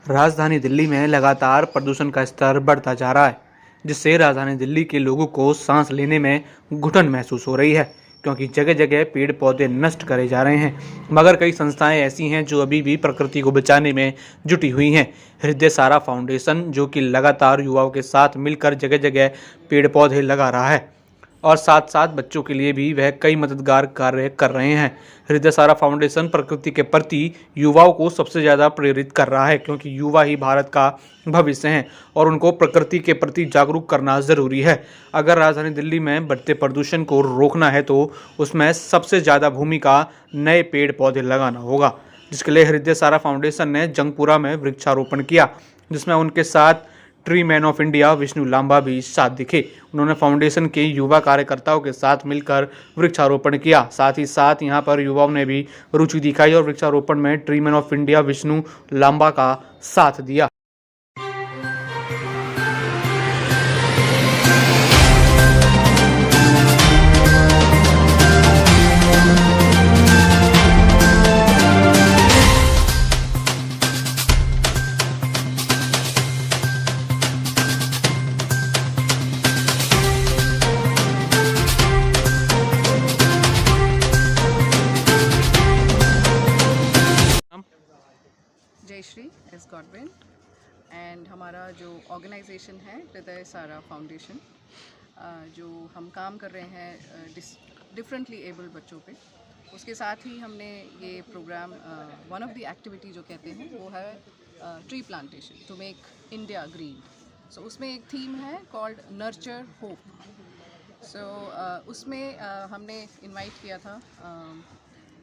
राजधानी दिल्ली में लगातार प्रदूषण का स्तर बढ़ता जा रहा है, जिससे राजधानी दिल्ली के लोगों को सांस लेने में घुटन महसूस हो रही है, क्योंकि जगह जगह पेड़ पौधे नष्ट करे जा रहे हैं। मगर कई संस्थाएं ऐसी हैं जो अभी भी प्रकृति को बचाने में जुटी हुई हैं। हृदय सारा फाउंडेशन, जो कि लगातार युवाओं के साथ मिलकर जगह जगह पेड़ पौधे लगा रहा है और साथ साथ बच्चों के लिए भी वह कई मददगार कार्य कर रहे हैं। हृदय सारा फाउंडेशन प्रकृति के प्रति युवाओं को सबसे ज़्यादा प्रेरित कर रहा है, क्योंकि युवा ही भारत का भविष्य हैं और उनको प्रकृति के प्रति जागरूक करना ज़रूरी है। अगर राजधानी दिल्ली में बढ़ते प्रदूषण को रोकना है तो उसमें सबसे ज़्यादा भूमिका नए पेड़ पौधे लगाना होगा, जिसके लिए हृदय सारा फाउंडेशन ने जंगपुरा में वृक्षारोपण किया, जिसमें उनके साथ tree man of India Vishnu Lamba भी साथ दिखे। उन्होंने फाउंडेशन के युवा कार्यकर्ताओं के साथ मिलकर वृक्षारोपण किया। साथ ही साथ यहां पर युवाओं ने भी रुचि दिखाई और वृक्षारोपण में tree man of India Vishnu Lamba का साथ दिया। जयश्री एस गॉडविन एंड हमारा जो ऑर्गेनाइजेशन है हृदय सारा फाउंडेशन, जो हम काम कर रहे हैं डिफरेंटली एबल्ड बच्चों पे, उसके साथ ही हमने ये program one of the activity जो कहते हैं वो है tree plantation to make India green. So उसमें एक थीम है कॉल्ड नर्चर होप। सो उसमें हमने इनवाइट किया था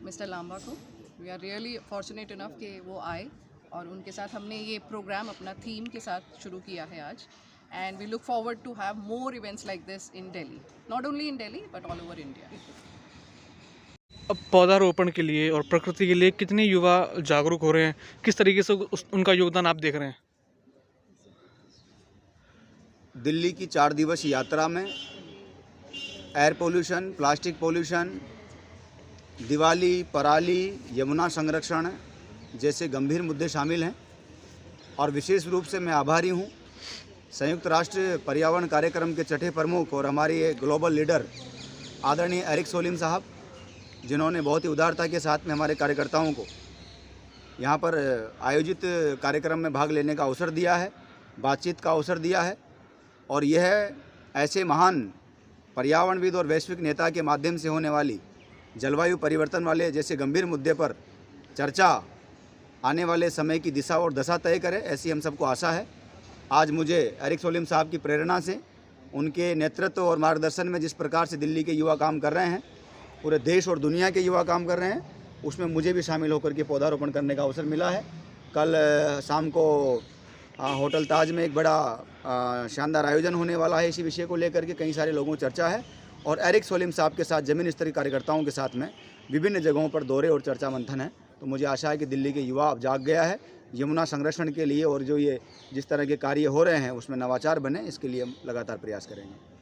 मिस्टर लांबा को। We are really fortunate enough कि वो आए और उनके साथ हमने ये प्रोग्राम अपना थीम के साथ शुरू किया है आज। And we look forward to have more events like this in Delhi, not only in Delhi but all over India. अब पौधारोपण के लिए और प्रकृति के लिए कितने युवा जागरूक हो रहे हैं, किस तरीके से उनका योगदान आप देख रहे हैं? दिल्ली की 4 दिवसीय यात्रा में air pollution, plastic pollution, Diwali, पराली, यमुना संरक्षण जैसे गंभीर मुद्दे शामिल हैं। और विशेष रूप से मैं आभारी हूं संयुक्त राष्ट्र पर्यावरण कार्यक्रम के छठे प्रमुख और हमारे ग्लोबल लीडर आदरणीय एरिक सोलिम साहब, जिन्होंने बहुत ही उदारता के साथ में हमारे कार्यकर्ताओं को यहां पर आयोजित कार्यक्रम में भाग लेने का अवसर दिया है, बातचीत का अवसर दिया है। और यह ऐसे महान पर्यावरणविद और वैश्विक नेता के माध्यम से होने वाली जलवायु परिवर्तन वाले जैसे गंभीर मुद्दे पर चर्चा आने वाले समय की दिशा और दशा तय करे, ऐसी हम सबको आशा है। आज मुझे एरिक सोलिम साहब की प्रेरणा से, उनके नेतृत्व और मार्गदर्शन में जिस प्रकार से दिल्ली के युवा काम कर रहे हैं, पूरे देश और दुनिया के युवा काम कर रहे हैं, उसमें मुझे भी शामिल होकर के पौधारोपण करने का अवसर मिला है। कल शाम को होटल ताज में एक बड़ा शानदार आयोजन होने वाला है इसी विषय को लेकर के। कई सारे लोगों की चर्चा है और एरिक सोलिम साहब के साथ ज़मीन स्तरीय कार्यकर्ताओं के साथ में विभिन्न जगहों पर दौरे और चर्चा मंथन है। तो मुझे आशा है कि दिल्ली के युवा अब जाग गया है यमुना संरक्षण के लिए, और जो ये जिस तरह के कार्य हो रहे हैं उसमें नवाचार बने, इसके लिए हम लगातार प्रयास करेंगे।